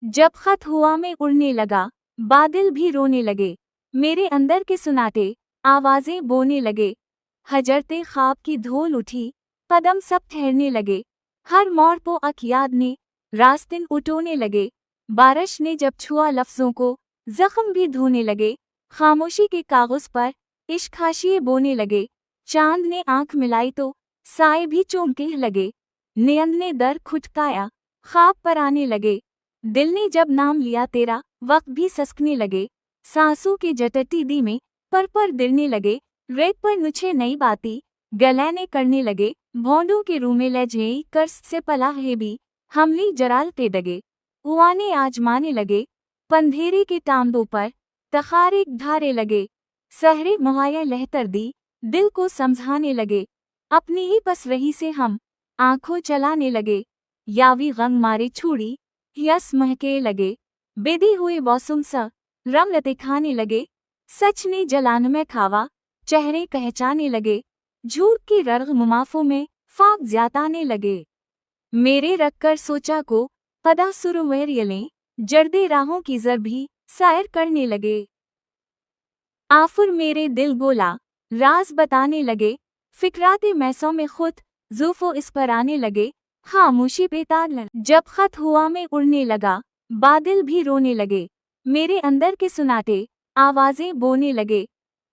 जब खत हुआ में उड़ने लगा, बादल भी रोने लगे, मेरे अंदर के सुनाते आवाजें बोने लगे। हजरते ख्वाब की धूल उठी, कदम सब ठहरने लगे, हर मोड़ पो अक याद ने रास्तिन उठोने लगे। बारिश ने जब छुआ लफ्जों को, जख्म भी धोने लगे, खामोशी के कागज पर इश्क हाशिए बोने लगे। चांद ने आंख मिलाई तो साए भी चौंके लगे, नींद ने दर खुटकाया, ख्वाब पर आने लगे। दिल ने जब नाम लिया तेरा, वक्त भी ससकने लगे, सांसों की जटटी दी में पर दिलने लगे। रेत पर नुछे नई बाती गले करने लगे, भौंडों के रूमे ले जेई कर्स से पला है भी हमली जराल ते दगे। उआने आजमाने लगे, पंधेरे के टांडों पर तखारे धारे लगे, सहरे मुहाया लहतर दी दिल को समझाने लगे। अपनी ही पस रही से हम आंखों चलाने लगे, यावी गंग मारे छुड़ी यस महके लगे। बेदी हुए मौसम सा रंग लते खाने लगे, सच ने जलान में खावा चेहरे कहचाने लगे। झूठ की रग मुमाफों में फाक ज्याताने लगे, मेरे रखकर सोचा को पदा सुरुवेर यलें, जर्दे राहों की जर भी सायर करने लगे। आफुर मेरे दिल बोला, राज बताने लगे, फिक्राते मैसों में खुद ज़ूफ़ो इस पर आने लगे। खामोशी बेतार जब खत हुआ में उड़ने लगा, बादल भी रोने लगे, मेरे अंदर के सुनाते आवाजें बोने लगे।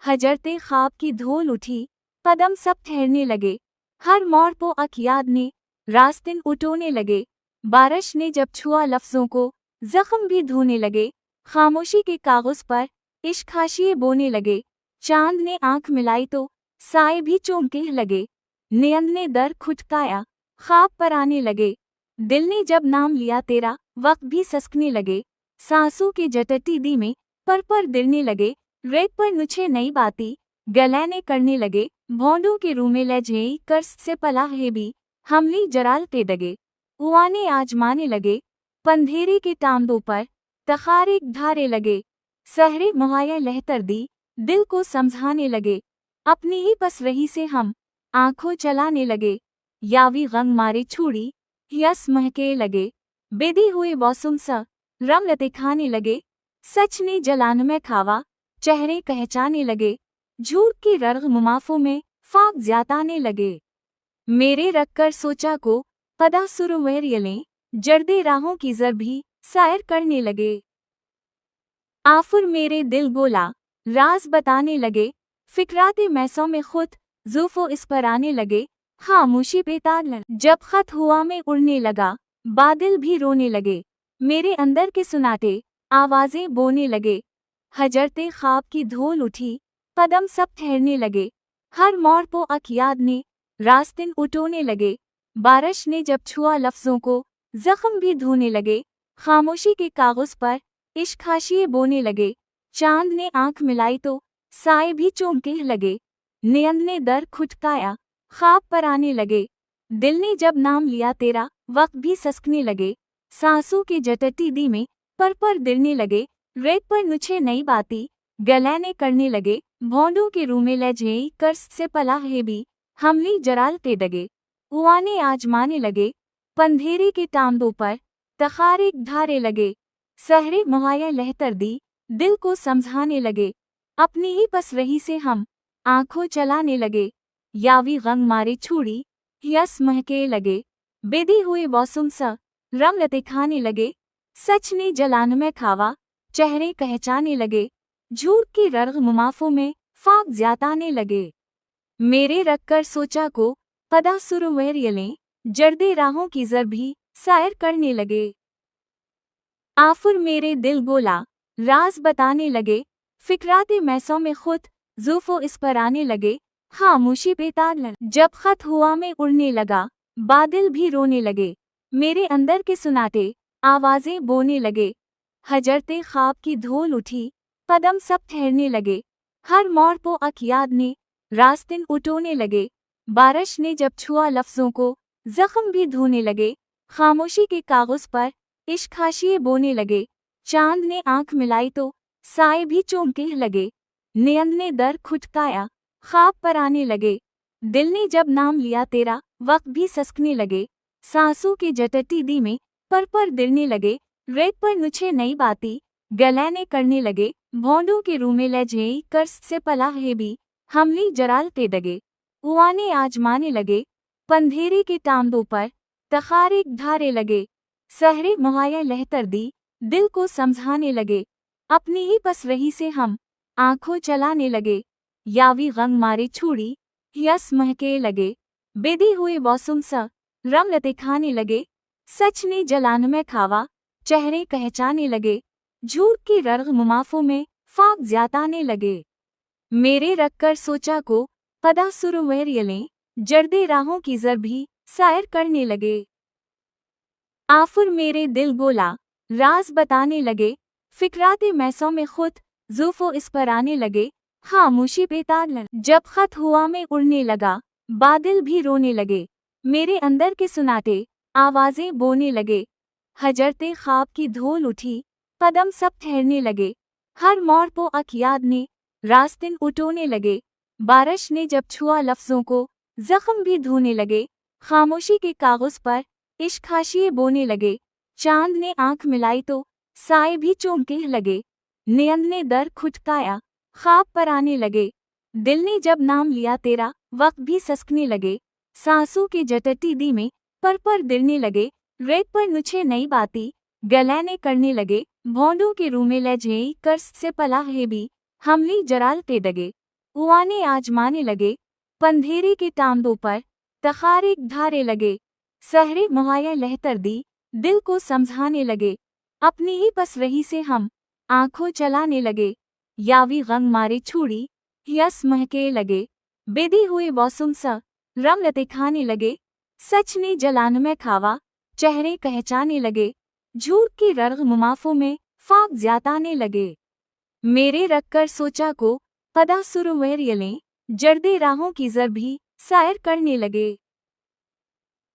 हजरते ख्वाब की धूल उठी, कदम सब ठहरने लगे, हर मोड़ पो अक याद ने रास्तिन उठोने लगे। बारिश ने जब छुआ लफ्जों को, जख्म भी धोने लगे, खामोशी के कागज पर इश्क हाशिए बोने लगे। चांद ने आंख मिलाई तो साए भी चौंके लगे, नींद ने दर खुटकाया, ख्वाब पर आने लगे। दिल ने जब नाम लिया तेरा, वक्त भी ससकने लगे, सांसों की जटटी दी में पर दिलने लगे। रेत पर नुछे नई बाती गले करने लगे, भौंडों के रूमे ले जेई कर्स से पला है भी हमली जराल ते दगे। उआने आजमाने लगे, पंधेरे के टांडों पर तखारे धारे लगे, सहरे मुहाया लहतर दी दिल को समझाने लगे। अपनी ही पस रही से हम आंखों चलाने लगे, यावी गंग मारे छुड़ी यस महके लगे। बेदी हुए मौसम सा रंग लते खाने लगे, सच ने जलान में खावा चेहरे कहचाने लगे। झूठ की रग मुमाफों में फाक ज्याताने लगे, मेरे रखकर सोचा को पदा सुरुवेर यलें, जर्दे राहों की जर भी सायर करने लगे। आफुर मेरे दिल बोला, राज बताने लगे, फिक्राते मैसों में खुद ज़ूफ़ो इस पर आने लगे। खामोशी बेतार जब खत हुआ में उड़ने लगा, बादल भी रोने लगे, मेरे अंदर के सुनाते आवाजें बोने लगे। हजरते ख्वाब की धूल उठी, कदम सब ठहरने लगे, हर मोड़ पो अक याद ने रास्तिन उठोने लगे। बारिश ने जब छुआ लफ्जों को, जख्म भी धोने लगे, खामोशी के कागज पर इश्क हाशिए बोने लगे। चांद ने आंख मिलाई तो साए भी चौंके लगे, नींद ने दर खुटकाया, ख्वाब पर आने लगे। दिल ने जब नाम लिया तेरा, वक्त भी ससकने लगे, सांसों की जटटी दी में पर दिलने लगे। रेत पर नुछे नई बाती गले करने लगे, भौंडों के रूमे ले जेई कर्स से पला है भी हमली जराल ते दगे। उआने आजमाने लगे, पंधेरे के टांडों पर तखारे धारे लगे, सहरे मुहाया लहतर दी दिल को समझाने लगे। अपनी ही पस रही से हम आंखों चलाने लगे, यावी गंग मारे छुड़ी यस महके लगे। बेदी हुए मौसम सा रंग लते खाने लगे, सच ने जलान में खावा चेहरे कहचाने लगे। झूठ की रग मुमाफों में फाक ज्याताने लगे, मेरे रखकर सोचा को पदा सुरुवेर यलें, जर्दे राहों की जर भी सायर करने लगे। आफुर मेरे दिल बोला, राज बताने लगे, फिक्राते मैसों में खुद ज़ूफ़ो इस पर आने लगे। खामोशी बेतार जब खत हुआ में उड़ने लगा, बादल भी रोने लगे, मेरे अंदर के सुनाते आवाजें बोने लगे। हजरते ख्वाब की धूल उठी, कदम सब ठहरने लगे, हर मोड़ पो अक याद ने रास्तिन उठोने लगे। बारिश ने जब छुआ लफ्जों को, जख्म भी धोने लगे, खामोशी के कागज पर इश्क हाशिए बोने लगे। चांद ने आंख मिलाई तो साए भी चौंके लगे, नींद ने दर खुटकाया, ख्वाब पर आने लगे। दिल ने जब नाम लिया तेरा, वक्त भी ससकने लगे, सांसों की जटटी दी में पर दिलने लगे। रेत पर नुछे नई बाती गलैने करने लगे, भौंडों के रूमे ले जेई कर्स से पला है भी, हमली जराल ते दगे, उआने आजमाने लगे, पंधेरे के टांडों पर, तखारिक धारे लगे, सहरे मुहाया लहतर दी, दिल को समझाने लगे, अपनी ही पस रही से हम, आंखों चलाने लगे, यावी गंग मारे छुड़ी, यस महके लगे, बेदी हुए मौसम सा, रम लते खाने लगे, सच ने जलान में खावा, चेहरे कहचाने लगे, झूठ की रर्ग मुमाफों में फाक ज्याताने लगे। मेरे रखकर सोचा को पदा सुरुवेरियलें जर्दे राहों की जर भी सायर करने लगे। आफुर मेरे दिल बोला, राज बताने लगे, फिक्राते मैसों में खुद ज़ूफ़ो इस पर आने लगे, खामोशी पे तार जब खत हुआ में उड़ने लगा, बादल भी रोने लगे, मेरे अंदर के सुनाते आवाजें बोने लगे, हजरते ख्वाब की धूल उठी, कदम सब ठहरने लगे, हर मोड़ पो अक याद ने रास्तिन उठोने लगे, बारिश ने जब छुआ लफ्जों को जख्म भी धोने लगे, खामोशी के कागज पर इश्क हाशिए बोने लगे, चांद ने आंख मिलाई तो साए भी चौंके लगे, नियंद ने दर खुटकाया, ख्वाब पर आने लगे, दिल ने जब नाम लिया तेरा वक्त भी सस्कने लगे, सांसों के जटटी दी में पर दिलने लगे, रेत पर नुछे नई बाती गलैने करने लगे, भौंडों के रूमे ले जेई कर्स से पला है भी, हमली जराल ते दगे, उआने आजमाने लगे, पंधेरे के टांडों पर तखारिक धारे लगे, सहरे मुहाया लहतर दी, दिल को समझाने लगे, अपनी ही पस रही से हम, आंखों चलाने लगे, यावी गंग मारे छुड़ी, यस महके लगे, बेदी हुए मौसम सा, रम लते खाने लगे, सच ने जलान में खावा, चेहरे कहचाने लगे, झूठ की रर्ग मुमाफों में फाक ज्याताने लगे। मेरे रखकर सोचा को पदा सुरुवेरियलें जर्दे राहों की जर भी सायर करने लगे।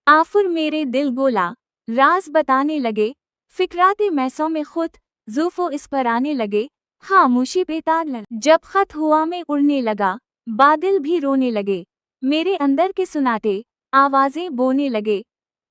आफुर मेरे दिल बोला, राज बताने लगे, फिक्राते मैसों में खुद ज़ूफ़ो इस पर आने लगे, खामोशी पे तार जब खत हुआ में उड़ने लगा, बादल भी रोने लगे, मेरे अंदर के सुनाते आवाजें बोने लगे,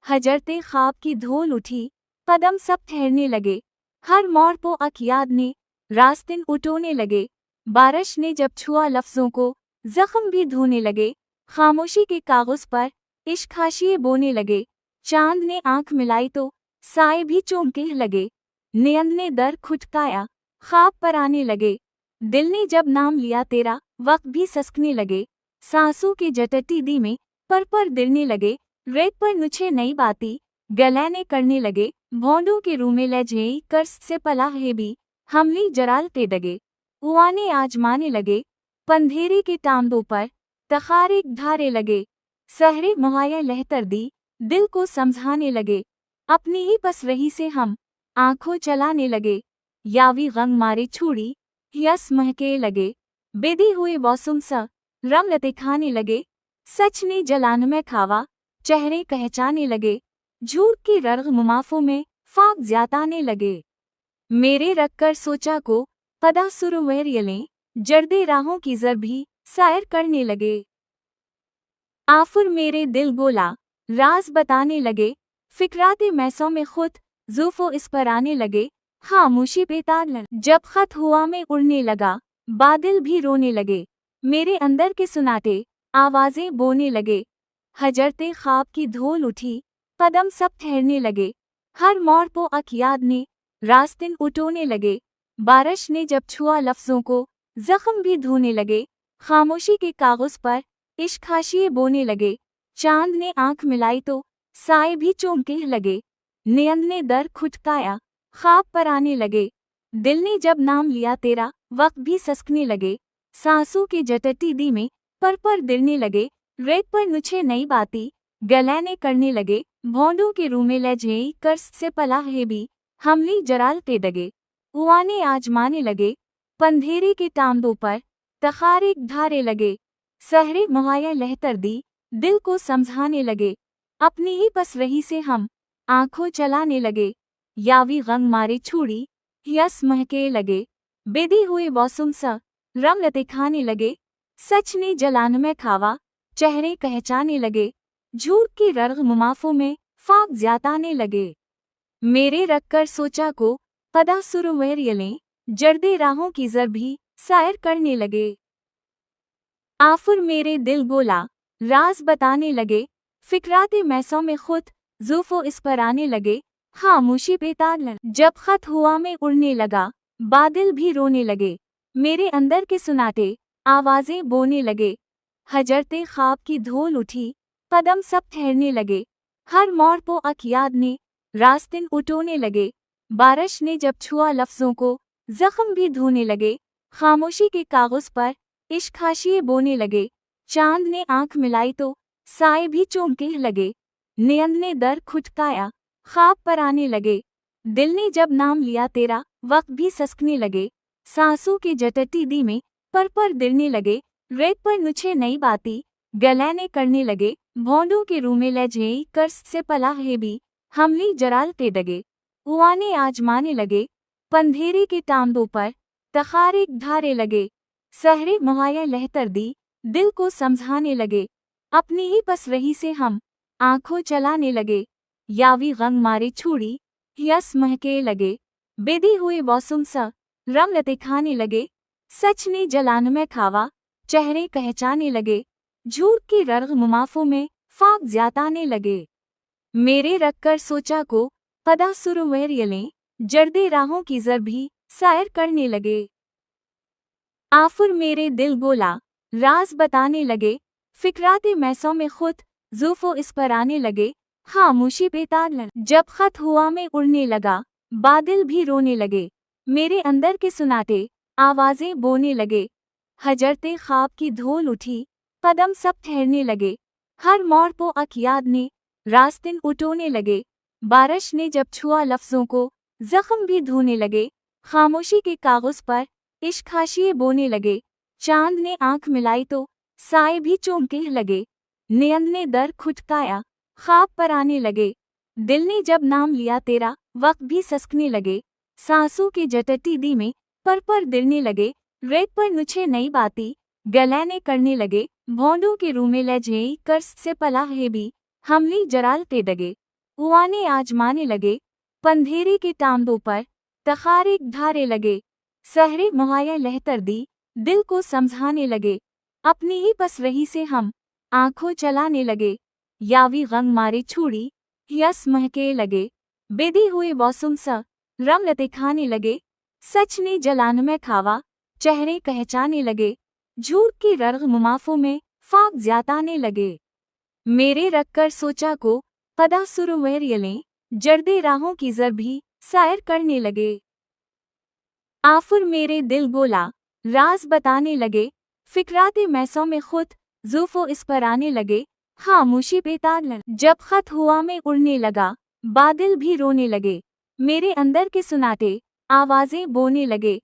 हजरते ख्वाब की धूल उठी, कदम सब ठहरने लगे, हर मोड़ पो अक याद ने रास्तिन उठोने लगे, बारिश ने जब छुआ लफ्जों को जख्म भी धोने लगे, खामोशी के कागज पर इश्क हाशिए बोने लगे, चांद ने आंख मिलाई तो साए भी चौंके लगे, नियंद ने दर खुटकाया, ख्वाब पर आने लगे, दिल ने जब नाम लिया तेरा वक्त भी सस्कने लगे, सांसों के जटटी दी में पर दिलने लगे, रेत पर नुछे नई बाती गलैने करने लगे, भौंडों के रूमे ले जेई कर्स से पला है भी, हमली जराल ते दगे, उआने आजमाने लगे, पंधेरे के टांडों पर तखारिक धारे लगे, सहरे मुहाया लहतर दी, दिल को समझाने लगे, अपनी ही पस रही से हम, आंखों चलाने लगे, यावी गंग मारे छुड़ी, यस महके लगे, बेदी हुए मौसम सा, रम लते खाने लगे, सच ने जलान में खावा, चेहरे कहचाने लगे, झूठ की रर्ग मुमाफों में फाक ज्याताने लगे। मेरे रखकर सोचा को पदा सुरुवेरियलें जर्दे राहों की जर भी सायर करने लगे। आफुर मेरे दिल बोला, राज बताने लगे, फिक्राते मैसों में खुद ज़ूफ़ो इस पर आने लगे, खामोशी पे तार जब खत हुआ में उड़ने लगा, बादल भी रोने लगे, मेरे अंदर के सुनाते आवाजें बोने लगे, मेरे रखकर सोचा को पदा सुरुवेरियलें जर्दे राहों की जर भी सायर करने लगे। आफुर मेरे दिल बोला, राज बताने लगे, फिक्राते मैसों में खुद ज़ूफ़ो इस पर आने लगे, खामोशी पे तार जब खत हुआ में उड़ने लगा, बादल भी रोने लगे, मेरे अंदर के सुनाते आवाजें बोने लगे, अपनी ही पस रही से हम, आंखों चलाने लगे, जर्दे राहों की जर भी सायर करने लगे। आफुर मेरे दिल बोला, राज बताने लगे, फिक्राते मैसों में खुद ज़ूफ़ो इस पर आने लगे, खामोशी पे तार जब खत हुआ में उड़ने लगा, बादल भी रोने लगे, मेरे अंदर के सुनाते आवाजें बोने लगे, हजरते ख्वाब की धूल उठी, कदम सब ठहरने लगे, हर मोड़ पो अक याद ने रास्तिन उठोने लगे, बारिश ने जब छुआ लफ्जों को जख्म भी धोने लगे, खामोशी के कागज पर इश्क हाशिए बोने लगे, चांद ने आंख मिलाई तो साए भी चौंके लगे, नियंद ने दर खुटकाया, ख्वाब पर आने लगे, दिल ने जब नाम लिया तेरा वक्त भी सस्कने लगे, सांसों के जटटी दी में पर दिलने लगे, रेत पर नुछे नई बाती गलैने करने लगे, भौंडों के रूमे ले जेई कर्स से पला है भी, हमली जराल ते दगे, उआने आजमाने लगे, पंधेरे के टांडों पर तखारिक धारे लगे, सहरे मुहाया लहतर दी, दिल को समझाने लगे, अपनी ही पस रही से हम, आंखों चलाने लगे, यावी गंग मारे छुड़ी, यस महके लगे, बेदी हुए मौसम सा, रम लते खाने लगे, सच ने जलान में खावा, चेहरे कहचाने लगे, झूठ की रर्ग मुमाफों में फाक ज्याताने लगे। मेरे रखकर सोचा को पदा सुरुवेरियलें जर्दे राहों की जर भी सायर करने लगे। आफुर मेरे दिल बोला राज बताने लगे, फिक्राते मैसों में खुद ज़ूफ़ो इस पर आने लगे। खामोशी पे तार जब खत हुआ में उड़ने लगा, बादल भी रोने लगे। मेरे अंदर के सुनाते आवाजें बोने लगे। हजरते ख्वाब की धूल उठी, कदम सब ठहरने लगे। हर मोड़ पो अक याद ने रास्तिन उठोने लगे। बारिश ने जब छुआ लफ्जों को, जख्म भी धोने लगे। खामोशी के कागज पर इश्क हाशिए बोने लगे। चांद ने आंख मिलाई तो साए भी चौंके लगे। नियंद ने दर खुटकाया, ख्वाब पर आने लगे। दिल ने जब नाम लिया तेरा, वक्त भी ससकने लगे। सांसों की जटटी दी में पर दिलने लगे। रेत पर नुछे नई बाती गलैने करने लगे। भौंडों के रूमे लजेई कर्स से पला है भी हमली जराल ते डगे। उआने आजमाने लगे, पंधेरे के टांडों पर तखारे ढारे लगे। सहरे मुहाया लहतर दी, दिल को समझाने लगे। अपनी ही पस रही से हम आंखों चलाने लगे। यावी गंग मारे छुड़ी यस महके लगे। बेदी हुए मौसम सा रमलते खाने लगे। सच ने जलान में खावा, चेहरे कहचाने लगे। झूठ की रर्ग मुमाफों में फाक ज्याताने लगे। मेरे रखकर सोचा को पदा सुरुवेरियलें जर्दे राहों की जर भी सायर करने लगे। आफुर मेरे दिल बोला राज बताने लगे, फिक्राते मैसों में खुद ज़ूफ़ो इस पर आने लगे। खामोशी पे तार जब खत हुआ में उड़ने लगा, बादल भी रोने लगे। मेरे अंदर के सुनाते आवाजें बोने लगे। हजरते ख्वाब की धूल उठी, कदम सब ठहरने लगे। हर मोड़ पो अक याद ने रास्तिन उठोने लगे। बारिश ने जब छुआ लफ्जों को, जख्म भी धोने लगे। खामोशी के कागज पर इश्क हाशिए बोने लगे। चांद ने आंख मिलाई तो साए भी चौंके लगे। नियंद ने दर खुटकाया, ख्वाब पर आने लगे। दिल ने जब नाम लिया तेरा, वक्त भी ससकने लगे। सांसों की जटटी दी में पर दिलने लगे। रेत पर नुछे नई बाती गलैने करने लगे। भौंडों के रूमे लजेई कर्स से पला है भी हमली जराल ते डगे। उआने आजमाने लगे, पंधेरे के टांडों पर तखारे ढारे लगे। सहरे मुहाया लहतर दी, दिल को समझाने लगे। अपनी ही पस रही से हम आंखों चलाने लगे। यावी गंग मारे छुड़ी यस महके लगे। बेदी हुए मौसम सा रमलते खाने लगे। सच ने जलान में खावा, चेहरे कहचाने लगे। झूठ की रर्ग मुमाफों में फाक ज्याताने लगे। मेरे रखकर सोचा को पदा सुरुवेरियलें जर्दे राहों की जर भी सायर करने लगे। आफुर मेरे दिल बोला राज बताने लगे, फिक्राते मैसों में खुद ज़ूफ़ो इस पर आने लगे। खामोशी पे तार जब खत हुआ में उड़ने लगा, बादल भी रोने लगे। मेरे अंदर के सुनाते आवाजें बोने लगे।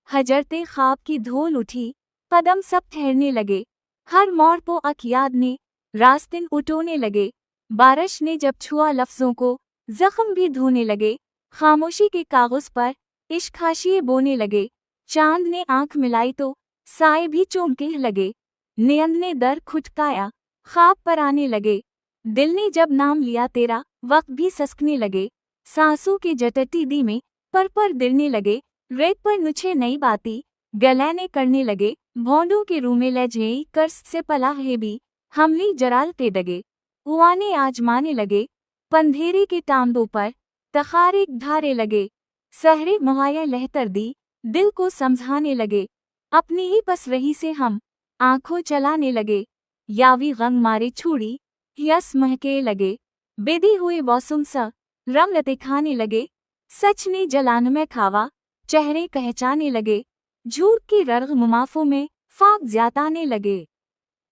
हजरते ख्वाब की धूल उठी, कदम सब ठहरने लगे। हर मोड़ पो अक याद ने रास्तिन उठोने लगे। बारिश ने जब छुआ लफ्जों को, जख्म भी धोने लगे। खामोशी के कागज पर इश्क हाशिए बोने लगे। चांद ने आंख मिलाई तो साए भी चौंके लगे। नियंद ने दर खुटकाया, ख्वाब पर आने लगे। दिल ने जब नाम लिया तेरा, वक्त भी ससकने लगे। सांसों की जटटी दी में पर दिलने लगे। रेत पर नुछे नई बाती गलैने करने लगे। भौंडों के रूमे लजेई कर्स से पला है भी हमली जराल ते डगे। उआने आजमाने लगे, पंधेरे के टांडों पर तखारे ढारे लगे। सहरे मुहाया लहतर दी, दिल को समझाने लगे। अपनी ही पस रही से हम आंखों चलाने लगे। यावी गंग मारे छुड़ी यस महके लगे। बेदी हुए मौसम सा रमलते खाने लगे। सच ने जलान में खावा, चेहरे कहचाने लगे। झूठ की रर्ग मुमाफों में फाक ज्याताने लगे।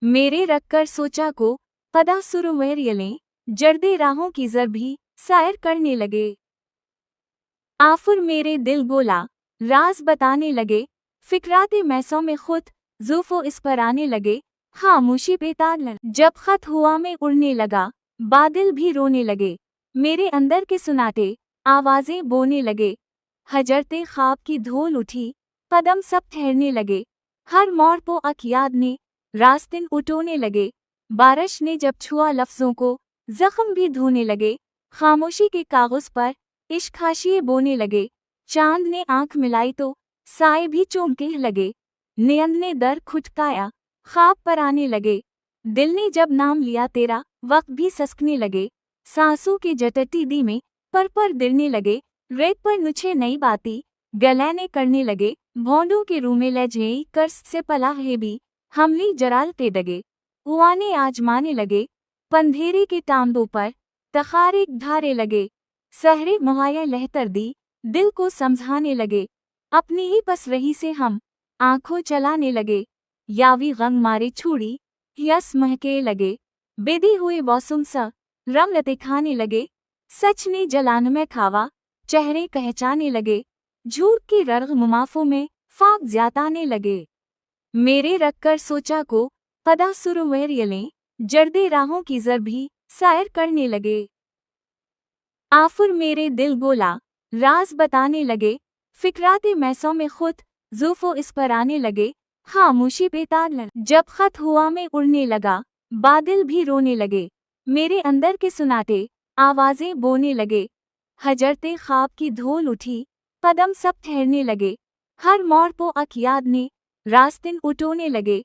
मेरे रखकर सोचा को पदा सुरुवेरियलें जर्दे राहों की जर भी सायर करने लगे। आफुर मेरे दिल बोला राज बताने लगे, फिक्राते मैसों में खुद ज़ूफ़ो इस पर आने लगे। खामोशी पे तार जब खत हुआ में उड़ने लगा, बादल भी रोने लगे। मेरे अंदर के सुनाते आवाजें बोने लगे। हजरते ख्वाब की धूल उठी, कदम सब ठहरने लगे। हर मोड़ पो अक याद ने रास्तिन उठोने लगे। बारिश ने जब छुआ लफ्जों को, जख्म भी धोने लगे। खामोशी के कागज पर इश्क हाशिए बोने लगे। चांद ने आंख मिलाई तो साए भी चौंके लगे। नियंद ने दर खुटकाया, ख्वाब पर आने लगे। दिल ने जब नाम लिया तेरा, वक्त भी सस्कने लगे। सांसों की जटटी दी में पर दिलने लगे। रेत पर नुछे नई बाती गले करने लगे। भौंडों के रूमे लजई कर्स से पला है भी हमली जरालते डगे। उआने आजमाने लगे पंधेरे के टांडों पर तखारे धारे लगे। सहरे मुहाया लहतर दी दिल को समझाने लगे। अपनी ही बस रही से हम आंखों चलाने लगे। यावी गंग मारे छुड़ी यस महके लगे। बेदी हुए मौसम सा रंग खाने लगे। सच ने जलान में खावा चेहरे कहचाने लगे। झूठ की रग मुमाफों में फाक ज्याताने लगे। मेरे रखकर सोचा को पदा सुरवेरियलें जर्दे राहों की जर भी सैर करने लगे। आफुर मेरे दिल बोला राज बताने लगे। फिक्राते मैसों में खुद ज़ुफ़ो इस पर आने लगे। खामोशी बेतार जब खत हुआ में उड़ने लगा। बादल भी रोने लगे। मेरे अंदर के सुनाते आवाजें बोने लगे। हजरते ख्वाब की धूल उठी, कदम सब ठहरने लगे। हर मोड़ पो अक याद ने रास्तिन उठोने लगे।